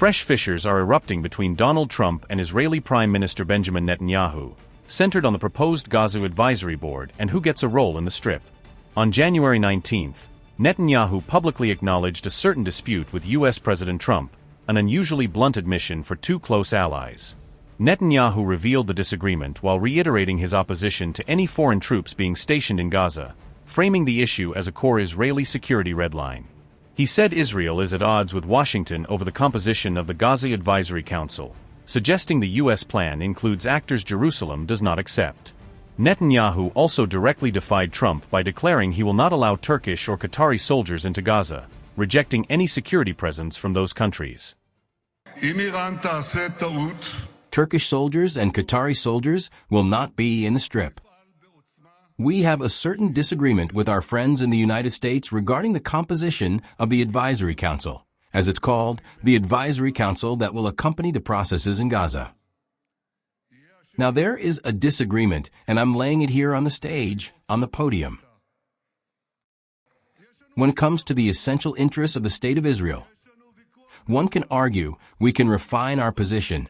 Fresh fissures are erupting between Donald Trump and Israeli Prime Minister Benjamin Netanyahu, centered on the proposed Gaza Advisory Board and who gets a role in the Strip. On January 19, Netanyahu publicly acknowledged a certain dispute with U.S. President Trump, an unusually blunt admission for two close allies. Netanyahu revealed the disagreement while reiterating his opposition to any foreign troops being stationed in Gaza, framing the issue as a core Israeli security red line. He said Israel is at odds with Washington over the composition of the Gaza Advisory Council, suggesting the U.S. plan includes actors Jerusalem does not accept. Netanyahu also directly defied Trump by declaring he will not allow Turkish or Qatari soldiers into Gaza, rejecting any security presence from those countries. Turkish soldiers and Qatari soldiers will not be in the Strip. We have a certain disagreement with our friends in the United States regarding the composition of the Advisory Council, as it's called, the Advisory Council that will accompany the processes in Gaza. Now there is a disagreement, and I'm laying it here on the stage, on the podium. When it comes to the essential interests of the State of Israel, one can argue, we can refine our position.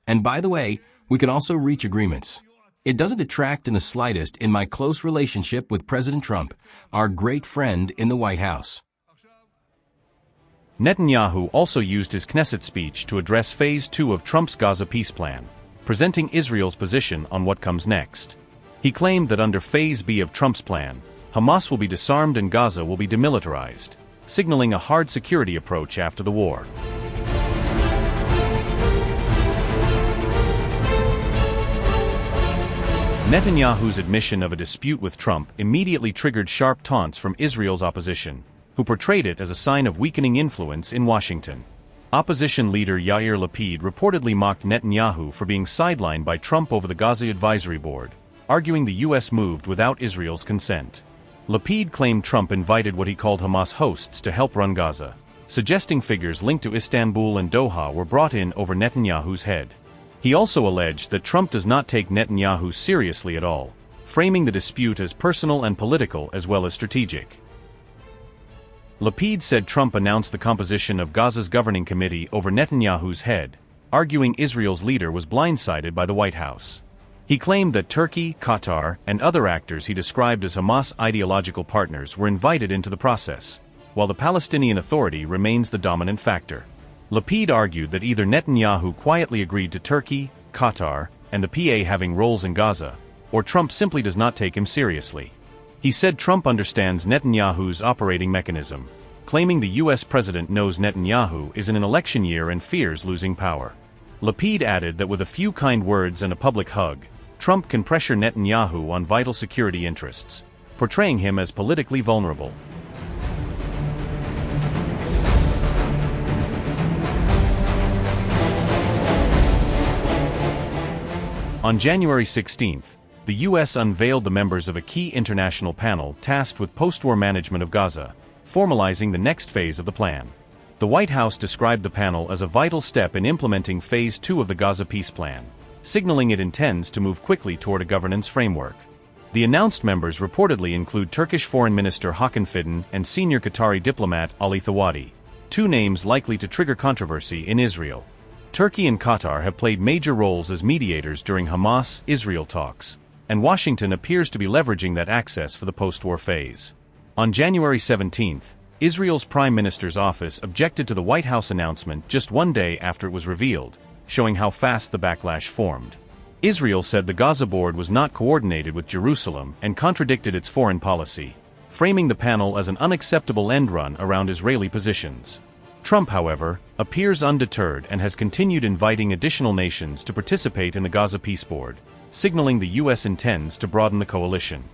And by the way, we can also reach agreements. It doesn't detract in the slightest in my close relationship with President Trump, our great friend in the White House. Netanyahu also used his Knesset speech to address Phase 2 of Trump's Gaza peace plan, presenting Israel's position on what comes next. He claimed that under Phase B of Trump's plan, Hamas will be disarmed and Gaza will be demilitarized, signaling a hard security approach after the war. Netanyahu's admission of a dispute with Trump immediately triggered sharp taunts from Israel's opposition, who portrayed it as a sign of weakening influence in Washington. Opposition leader Yair Lapid reportedly mocked Netanyahu for being sidelined by Trump over the Gaza Advisory Board, arguing the U.S. moved without Israel's consent. Lapid claimed Trump invited what he called Hamas hosts to help run Gaza, suggesting figures linked to Istanbul and Doha were brought in over Netanyahu's head. He also alleged that Trump does not take Netanyahu seriously at all, framing the dispute as personal and political as well as strategic. Lapid said Trump announced the composition of Gaza's governing committee over Netanyahu's head, arguing Israel's leader was blindsided by the White House. He claimed that Turkey, Qatar, and other actors he described as Hamas ideological partners were invited into the process, while the Palestinian Authority remains the dominant factor. Lapid argued that either Netanyahu quietly agreed to Turkey, Qatar, and the PA having roles in Gaza, or Trump simply does not take him seriously. He said Trump understands Netanyahu's operating mechanism, claiming the U.S. president knows Netanyahu is in an election year and fears losing power. Lapid added that with a few kind words and a public hug, Trump can pressure Netanyahu on vital security interests, portraying him as politically vulnerable. On January 16, the U.S. unveiled the members of a key international panel tasked with post-war management of Gaza, formalizing the next phase of the plan. The White House described the panel as a vital step in implementing Phase 2 of the Gaza peace plan, signaling it intends to move quickly toward a governance framework. The announced members reportedly include Turkish Foreign Minister Hakan Fidan and senior Qatari diplomat Ali Thawadi, two names likely to trigger controversy in Israel. Turkey and Qatar have played major roles as mediators during Hamas-Israel talks, and Washington appears to be leveraging that access for the post-war phase. On January 17, Israel's Prime Minister's office objected to the White House announcement just one day after it was revealed, showing how fast the backlash formed. Israel said the Gaza board was not coordinated with Jerusalem and contradicted its foreign policy, framing the panel as an unacceptable end run around Israeli positions. Trump, however, appears undeterred and has continued inviting additional nations to participate in the Gaza Peace Board, signaling the U.S. intends to broaden the coalition.